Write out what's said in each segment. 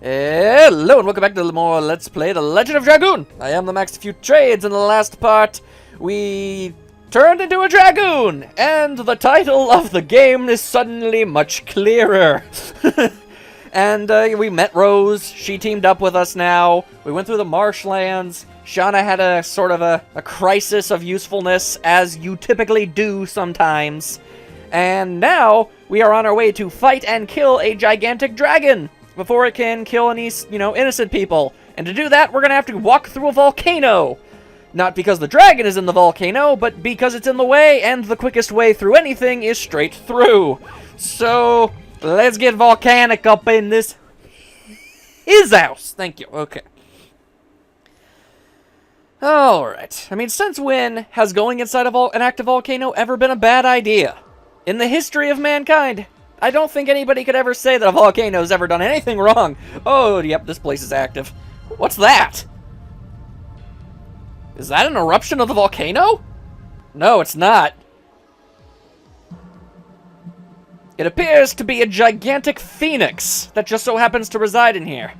Hello and welcome back to more Let's Play The Legend of Dragoon. I am the Max Few Trades. In the last part, we turned into a Dragoon, and the title of the game is suddenly much clearer. And we met Rose. She teamed up with us now. We went through the marshlands. Shauna had a sort of a crisis of usefulness, as you typically do sometimes. And now we are on our way to fight and kill a gigantic dragon before it can kill any, innocent people. And to do that, we're gonna have to walk through a volcano. Not because the dragon is in the volcano, but because it's in the way, and the quickest way through anything is straight through. So, let's get volcanic up in this his house. Thank you. Okay. Alright. I mean, since when has going inside of an active volcano ever been a bad idea? In the history of mankind, I don't think anybody could ever say that a volcano's ever done anything wrong. Oh, yep, this place is active. What's that? Is that an eruption of the volcano? No, it's not. It appears to be a gigantic phoenix that just so happens to reside in here.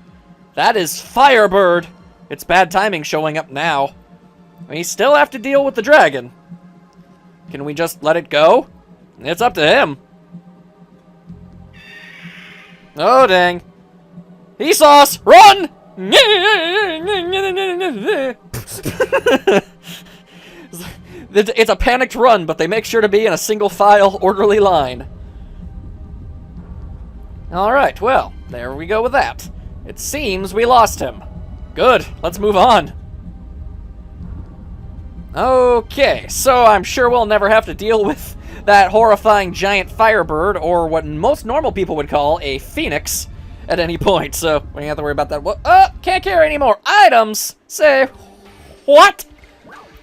That is Firebird. It's bad timing showing up now. We still have to deal with the dragon. Can we just let it go? It's up to him. Oh, dang. He saw us! Run! It's a panicked run, but they make sure to be in a single file, orderly line. Alright, well, there we go with that. It seems we lost him. Good, let's move on. Okay, so I'm sure we'll never have to deal with that horrifying giant firebird, or what most normal people would call a phoenix, at any point, so we don't have to worry about that. Can't carry any more items? Say, what?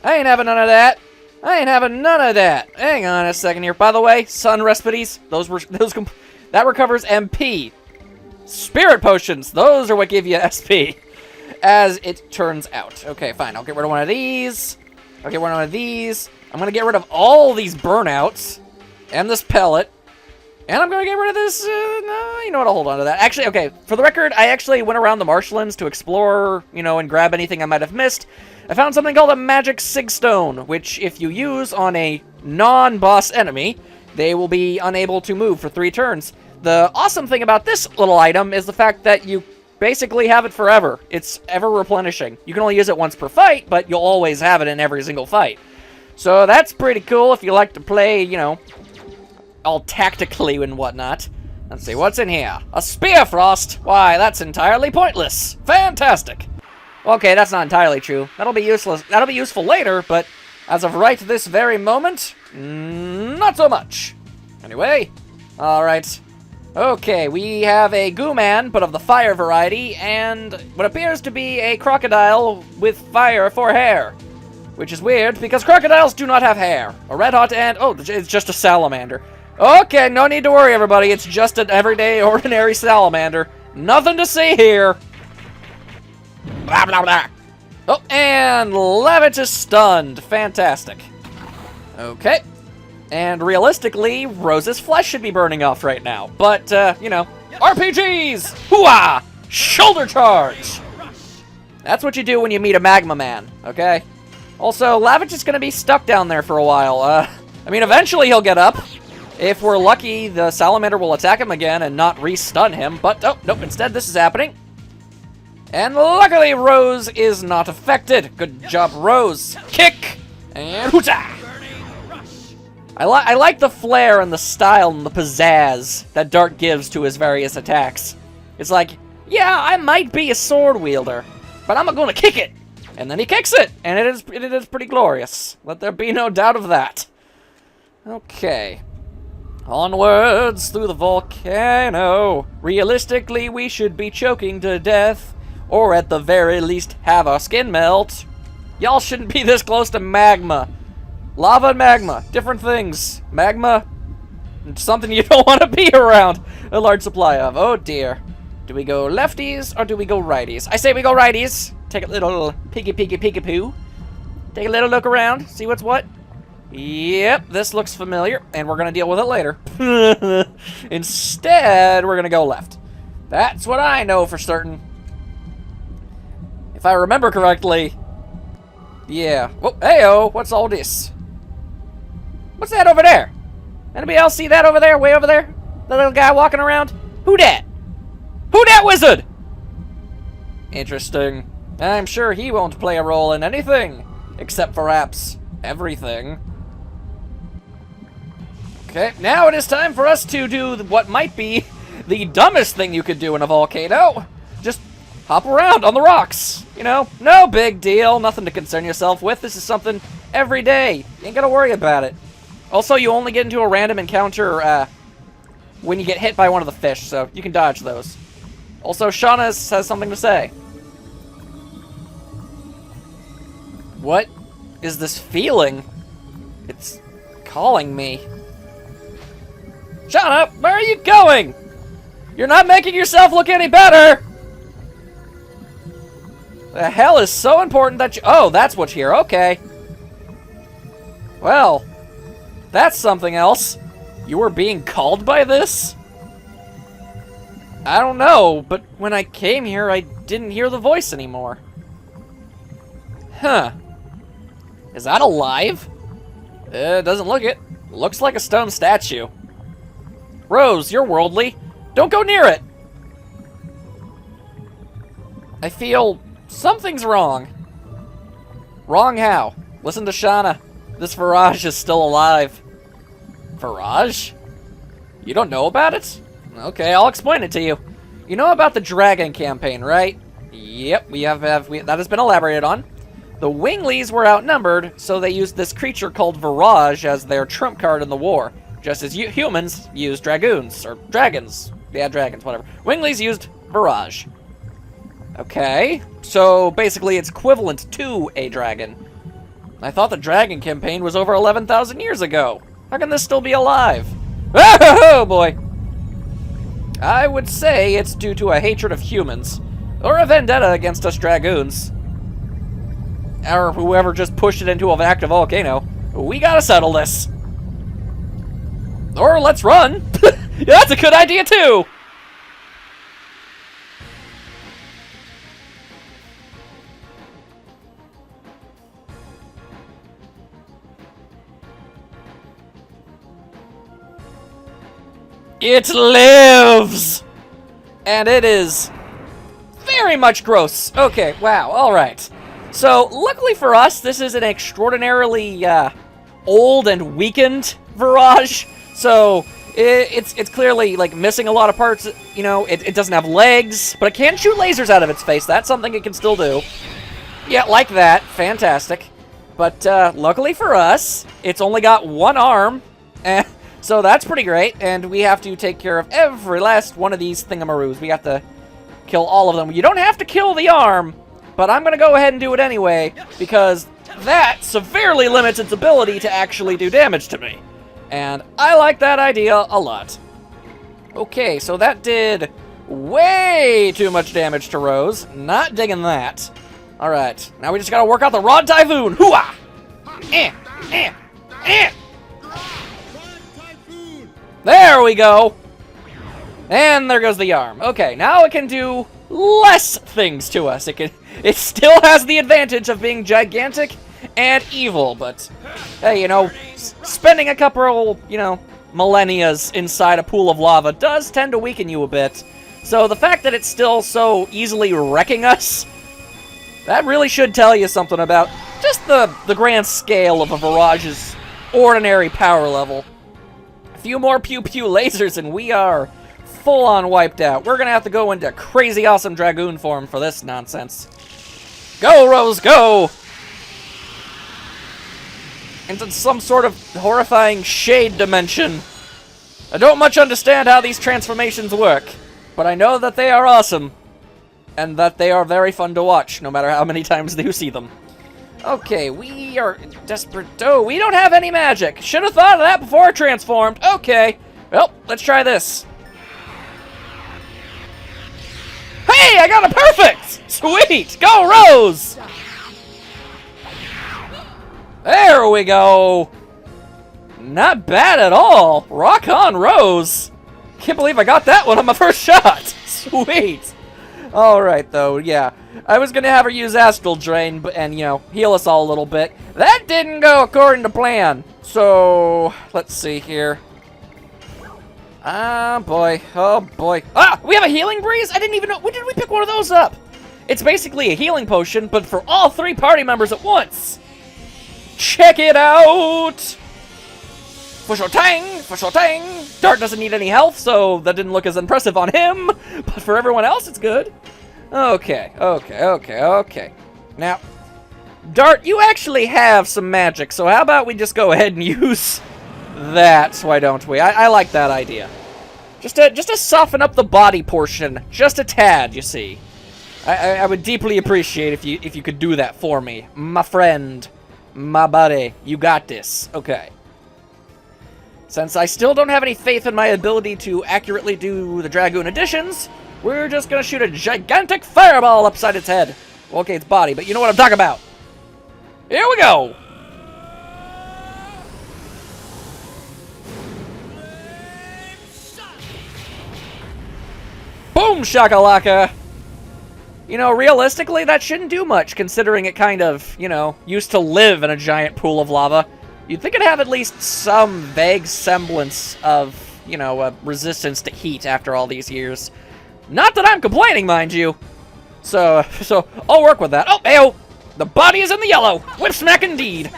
I ain't having none of that. I ain't having none of that. Hang on a second here. By the way, sun respities, that recovers MP. Spirit potions, those are what give you SP, as it turns out. Okay, fine, I'll get rid of one of these. I'll get rid of one of these. I'm gonna get rid of all these burnouts, and this pellet, and I'm gonna get rid of this, no, you know what, I'll hold on to that. Actually, okay, for the record, I actually went around the marshlands to explore, and grab anything I might have missed. I found something called a magic sigstone, which if you use on a non-boss enemy, they will be unable to move for 3 turns. The awesome thing about this little item is the fact that you basically have it forever. It's ever replenishing. You can only use it once per fight, but you'll always have it in every single fight. So that's pretty cool if you like to play, all tactically and whatnot. Let's see, what's in here? A spear frost? Why, that's entirely pointless. Fantastic. Okay, that's not entirely true. That'll be useless. That'll be useful later, but as of right this very moment, not so much. Anyway, alright. Okay, we have a goo man, but of the fire variety, and what appears to be a crocodile with fire for hair. Which is weird, because crocodiles do not have hair. A red hot and... oh, it's just a salamander. Okay, no need to worry, everybody. It's just an everyday, ordinary salamander. Nothing to see here. Blah, blah, blah. Oh, and Levitt is stunned. Fantastic. Okay. And realistically, Rose's flesh should be burning off right now. But, RPGs! Hooah! Shoulder charge! That's what you do when you meet a magma man, okay? Also, Lavich is going to be stuck down there for a while. Eventually he'll get up. If we're lucky, the salamander will attack him again and not re-stun him. But, oh, nope, instead this is happening. And luckily, Rose is not affected. Good job, Rose. Kick! And hoota! I like the flair and the style and the pizzazz that Dart gives to his various attacks. It's like, yeah, I might be a sword wielder, but I'm gonna kick it. And then he kicks it, and it is pretty glorious. Let there be no doubt of that. Okay. Onwards through the volcano. Realistically, we should be choking to death, or at the very least have our skin melt. Y'all shouldn't be this close to magma. Lava and magma, different things. Magma, something you don't want to be around a large supply of. Oh dear. Do we go lefties or do we go righties? I say we go righties. Take a little peeky-poo. Take a little look around, see what's what. Yep, this looks familiar, and we're going to deal with it later. Instead, we're going to go left. That's what I know for certain. If I remember correctly. Yeah. Oh, hey-oh, what's all this? What's that over there? Anybody else see that over there? Way over there? The little guy walking around? Who dat? Who dat wizard? Interesting. I'm sure he won't play a role in anything. Except perhaps everything. Okay, now it is time for us to do what might be the dumbest thing you could do in a volcano. Just hop around on the rocks. You know, no big deal. Nothing to concern yourself with. This is something every day. You ain't gotta worry about it. Also, you only get into a random encounter when you get hit by one of the fish, so you can dodge those. Also, Shauna has something to say. What is this feeling? It's calling me. Shauna, where are you going? You're not making yourself look any better! The hell is so important that you... Oh, that's what's here. Okay. Well, that's something else. You were being called by this? I don't know, but when I came here, I didn't hear the voice anymore. Huh. Is that alive? It doesn't look it. Looks like a stone statue. Rose, you're worldly. Don't go near it! I feel something's wrong. Wrong how? Listen to Shauna. This Virage is still alive. Virage? You don't know about it? Okay, I'll explain it to you. You know about the Dragon campaign, right? Yep, that has been elaborated on. The Winglies were outnumbered, so they used this creature called Virage as their trump card in the war. Just as humans used Dragoons, or dragons. Yeah, dragons, whatever. Winglies used Virage. Okay, so basically it's equivalent to a dragon. I thought the Dragon campaign was over 11,000 years ago. How can this still be alive? Oh boy! I would say it's due to a hatred of humans, or a vendetta against us Dragoons. Or whoever just pushed it into an active volcano. We gotta settle this. Or let's run! That's a good idea too! It lives! And it is very much gross. Okay, wow, alright. So, luckily for us, this is an extraordinarily old and weakened Virage. So, it's clearly, like, missing a lot of parts. You know, it doesn't have legs, but it can shoot lasers out of its face. That's something it can still do. Yeah, like that. Fantastic. But, luckily for us, it's only got one arm. So that's pretty great, and we have to take care of every last one of these thingamaroos. We have to kill all of them. You don't have to kill the arm, but I'm going to go ahead and do it anyway, because that severely limits its ability to actually do damage to me. And I like that idea a lot. Okay, so that did way too much damage to Rose. Not digging that. Alright, now we just got to work out the Rod Typhoon. Hoo-ah! There we go! And there goes the arm. Okay, now it can do less things to us. It still has the advantage of being gigantic and evil, but hey, you know, spending a couple, you know, millennias inside a pool of lava does tend to weaken you a bit. So the fact that it's still so easily wrecking us, that really should tell you something about just the grand scale of a Virage's ordinary power level. A few more pew-pew lasers and we are full-on wiped out. We're gonna have to go into crazy awesome Dragoon form for this nonsense. Go, Rose, go! Into some sort of horrifying shade dimension. I don't much understand how these transformations work, but I know that they are awesome, and that they are very fun to watch, no matter how many times you see them. Okay, we are desperate. Oh, we don't have any magic. Should have thought of that before I transformed. Okay, well, let's try this. Hey, I got a perfect! Sweet! Go, Rose! There we go! Not bad at all. Rock on, Rose. Can't believe I got that one on my first shot. Sweet! Alright, though, yeah. I was gonna have her use Astral Drain and, you know, heal us all a little bit. That didn't go according to plan. So, let's see here. Ah, boy. Oh, boy. Ah, we have a Healing Breeze? I didn't even know. When did we pick one of those up? It's basically a healing potion, but for all 3 party members at once. Check it out! For sure tang! For sure tang! Dart doesn't need any health, so that didn't look as impressive on him. But for everyone else, it's good. Okay. Now, Dart, you actually have some magic, so how about we just go ahead and use that, why don't we? I like that idea. Just to soften up the body portion, just a tad, you see. I would deeply appreciate if you could do that for me. My friend, my buddy, you got this. Okay. Since I still don't have any faith in my ability to accurately do the Dragoon additions, we're just gonna shoot a gigantic fireball upside its head. Well, okay, its body, but you know what I'm talking about. Here we go! Boom shakalaka! You know, realistically, that shouldn't do much, considering it kind of, you know, used to live in a giant pool of lava. You'd think it'd have at least some vague semblance of, you know, resistance to heat after all these years. Not that I'm complaining, mind you. So I'll work with that. Oh, ayo! The body is in the yellow! Whip smack indeed!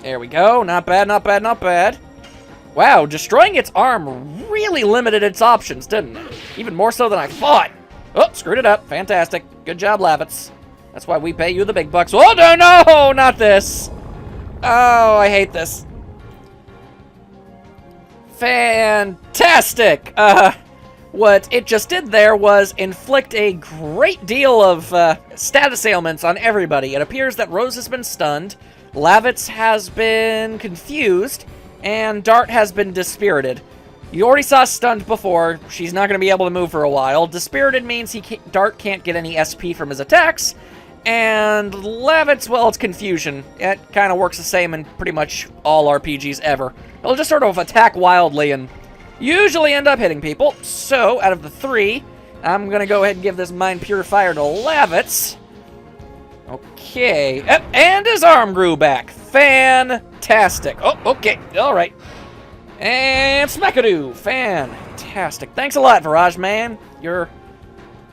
There we go. Not bad, not bad, not bad. Wow, destroying its arm really limited its options, didn't it? Even more so than I thought. Oh, screwed it up. Fantastic. Good job, Lavitz. That's why we pay you the big bucks. Oh, no, not this. Oh, I hate this. Fantastic. What it just did there was inflict a great deal of status ailments on everybody. It appears that Rose has been stunned, Lavitz has been confused, and Dart has been dispirited. You already saw stunned before. She's not going to be able to move for a while. Dispirited means Dart can't get any SP from his attacks. And Lavitz, well, it's confusion. It kind of works the same in pretty much all RPGs ever. It'll just sort of attack wildly and usually end up hitting people. So, out of the 3, I'm going to go ahead and give this Mind Purifier to Lavitz. Okay. And his arm grew back. Fantastic. Oh, okay. All right. And Smackadoo! Fantastic. Thanks a lot, Virage, man. You're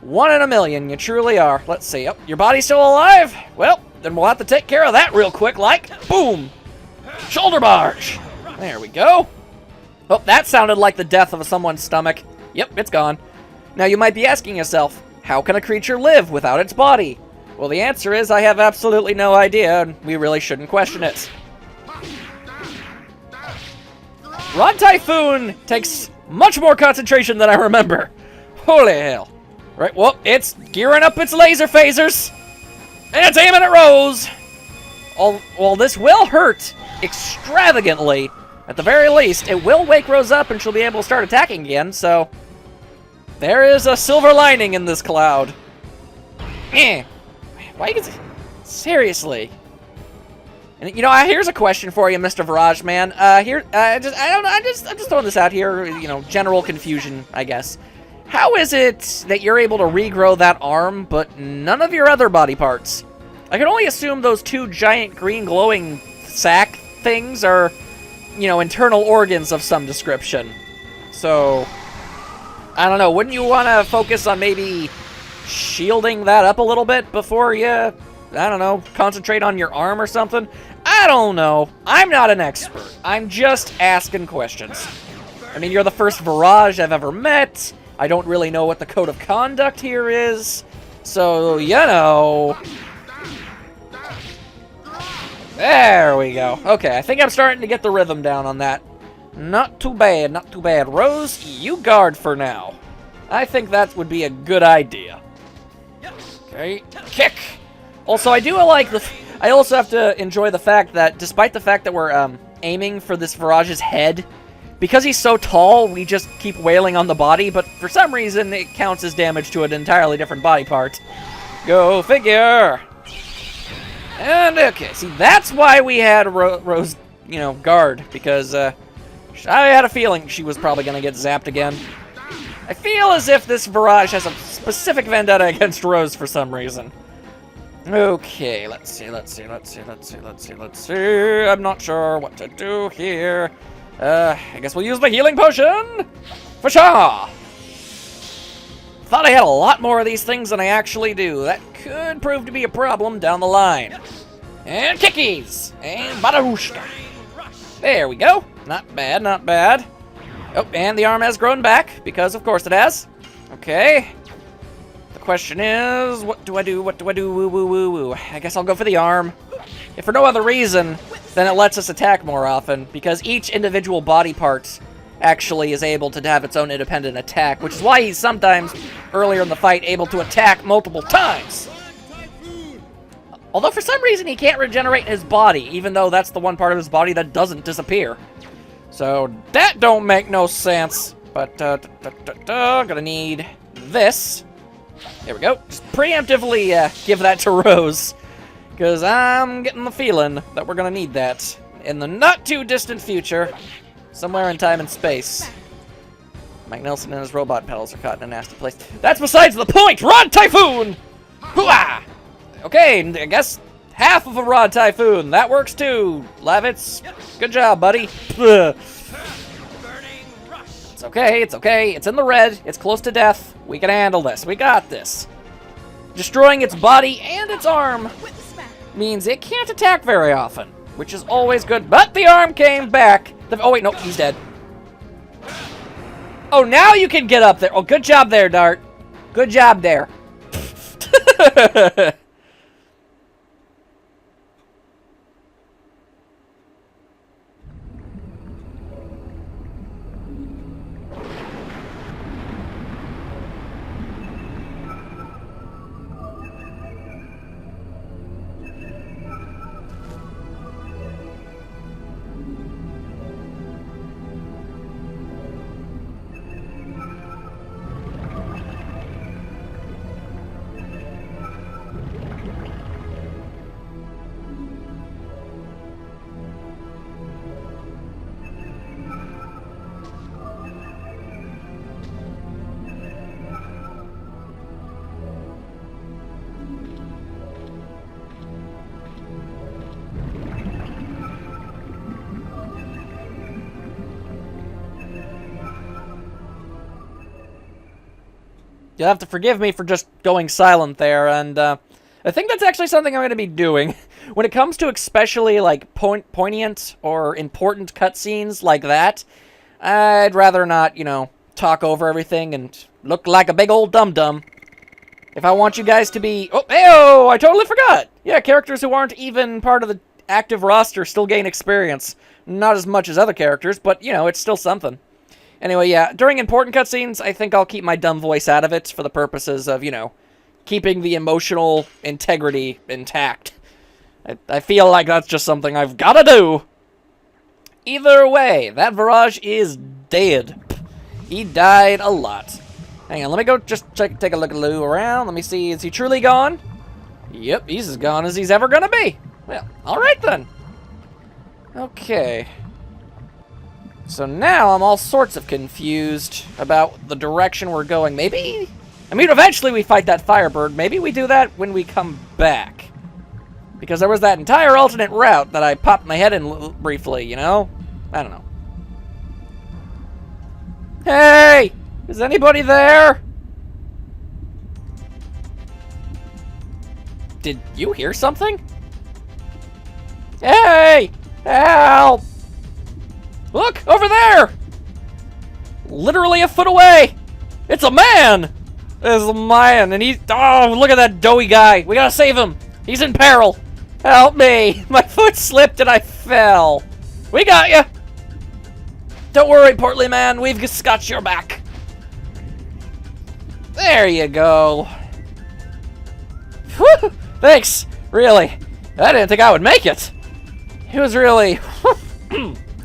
1 in a million. You truly are. Let's see. Oh, your body's still alive? Well, then we'll have to take care of that real quick, like. Boom! Shoulder barge! There we go. Oh, that sounded like the death of someone's stomach. Yep, it's gone. Now, you might be asking yourself, how can a creature live without its body? Well, the answer is I have absolutely no idea, and we really shouldn't question it. Rod Typhoon takes much more concentration than I remember. Holy hell. Right, well, it's gearing up its laser phasers. And it's aiming at Rose. Well, this will hurt extravagantly. At the very least, it will wake Rose up and she'll be able to start attacking again, so there is a silver lining in this cloud. Why you seriously? And you know, here's a question for you, Mr. Virage, man. I'm just throwing this out here. You know, general confusion, I guess. How is it that you're able to regrow that arm, but none of your other body parts? I can only assume those 2 giant green glowing sack things are, you know, internal organs of some description. So, I don't know. Wouldn't you want to focus on maybe shielding that up a little bit before you, I don't know, concentrate on your arm or something? I don't know. I'm not an expert. I'm just asking questions. I mean, you're the first Virage I've ever met. I don't really know what the code of conduct here is. So, you know. There we go. Okay, I think I'm starting to get the rhythm down on that. Not too bad, not too bad. Rose, you guard for now. I think that would be a good idea. Okay, kick. Also, I do like I also have to enjoy the fact that, despite the fact that we're aiming for this Virage's head, because he's so tall, we just keep wailing on the body, but for some reason, it counts as damage to an entirely different body part. Go figure! And, okay, see, that's why we had Rose, you know, guard, because I had a feeling she was probably going to get zapped again. I feel as if this Virage has a specific vendetta against Rose for some reason. Okay, let's see. I'm not sure what to do here. I guess we'll use the healing potion. For sure. Thought I had a lot more of these things than I actually do. That could prove to be a problem down the line. And kickies! And badarushka. There we go. Not bad, not bad. Oh, and the arm has grown back, because of course it has. Okay. The question is, what do I do? What do I do? Woo, woo, woo, woo. I guess I'll go for the arm. If for no other reason, then it lets us attack more often, because each individual body part actually is able to have its own independent attack, which is why he's sometimes, earlier in the fight, able to attack multiple times. Although for some reason he can't regenerate his body, even though that's the one part of his body that doesn't disappear. So that don't make no sense. But, gonna need this. There we go. Just preemptively give that to Rose, because I'm getting the feeling that we're gonna need that in the not-too-distant future. Somewhere in time and space. Mike Nelson and his robot pedals are caught in a nasty place. That's besides the point! Rod Typhoon! Hooah! Okay, I guess half of a Rod Typhoon. That works too, Lavitz. Good job, buddy. It's okay, it's okay. It's in the red. It's close to death. We can handle this. We got this. Destroying its body and its arm means it can't attack very often, which is always good. But the arm came back. Oh, wait, no, he's dead. Oh, now you can get up there. Oh, good job there, Dart. Good job there. You'll have to forgive me for just going silent there, and I think that's actually something I'm going to be doing. When it comes to especially, like, poignant or important cutscenes like that, I'd rather not, you know, talk over everything and look like a big old dum-dum. If I want you guys to be... Oh, hey-oh! I totally forgot! Yeah, characters who aren't even part of the active roster still gain experience. Not as much as other characters, but, you know, it's still something. Anyway, yeah, during important cutscenes, I think I'll keep my dumb voice out of it for the purposes of, you know, keeping the emotional integrity intact. I feel like that's just something I've got to do. Either way, that Virage is dead. He died a lot. Hang on, let me go just take a look around. Let me see, is he truly gone? Yep, he's as gone as he's ever gonna be. Well, alright then. Okay. So now I'm all sorts of confused about the direction we're going. Maybe... I mean, eventually we fight that Firebird. Maybe we do that when we come back. Because there was that entire alternate route that I popped my head in briefly, you know? I don't know. Hey! Is anybody there? Did you hear something? Hey! Help! Look! Over there! Literally a foot away! It's a man! It's a man, and he's... Oh, look at that doughy guy! We gotta save him! He's in peril! Help me! My foot slipped and I fell! We got you! Don't worry, portly man, we've got your back. There you go. Whew! Thanks! Really. I didn't think I would make it. It was really...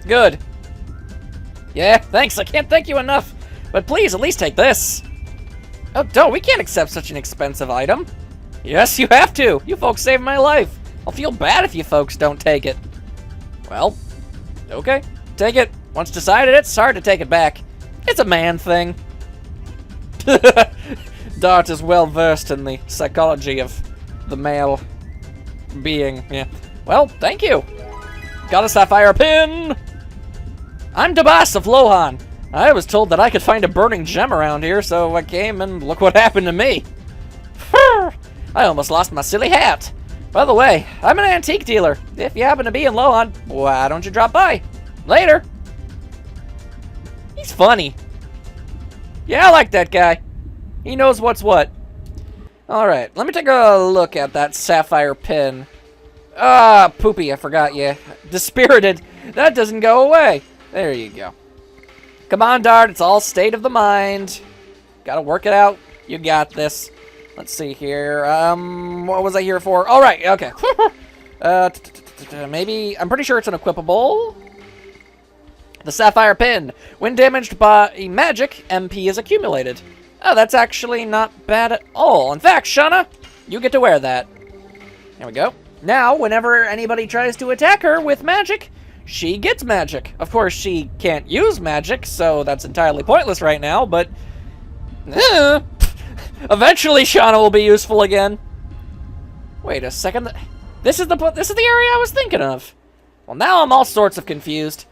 good. Yeah, thanks. I can't thank you enough. But please, at least take this. Oh, don't. We can't accept such an expensive item. Yes, you have to. You folks saved my life. I'll feel bad if you folks don't take it. Well, okay. Take it. Once decided, it's hard to take it back. It's a man thing. Dart is well versed in the psychology of the male being. Yeah. Well, thank you. Got a sapphire pin. I'm Dabas of Lohan. I was told that I could find a burning gem around here, so I came and look what happened to me. I almost lost my silly hat. By the way, I'm an antique dealer. If you happen to be in Lohan, why don't you drop by? Later. He's funny. Yeah, I like that guy. He knows what's what. Alright, let me take a look at that sapphire pin. Ah, Poopy, I forgot you. Dispirited. That doesn't go away. There you go. Come on, Dart, it's all state of the mind. Gotta work it out. You got this. Let's see here. What was I here for? All right, okay. Maybe, I'm pretty sure it's an equipable. The sapphire pin. When damaged by magic, MP is accumulated. Oh, that's actually not bad at all. In fact, Shauna, you get to wear that. There we go. Now, whenever anybody tries to attack her with magic, she gets magic. Of course, she can't use magic, so that's entirely pointless right now, but eventually Shauna will be useful again. Wait a second. This is the area I was thinking of. Well, now I'm all sorts of confused.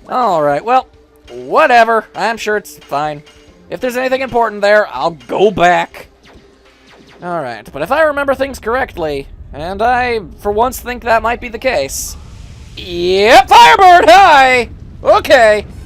All right, well, whatever. I'm sure it's fine. If there's anything important there, I'll go back. All right, but if I remember things correctly, and I, for once, think that might be the case. Yep, Firebird, hi! Okay.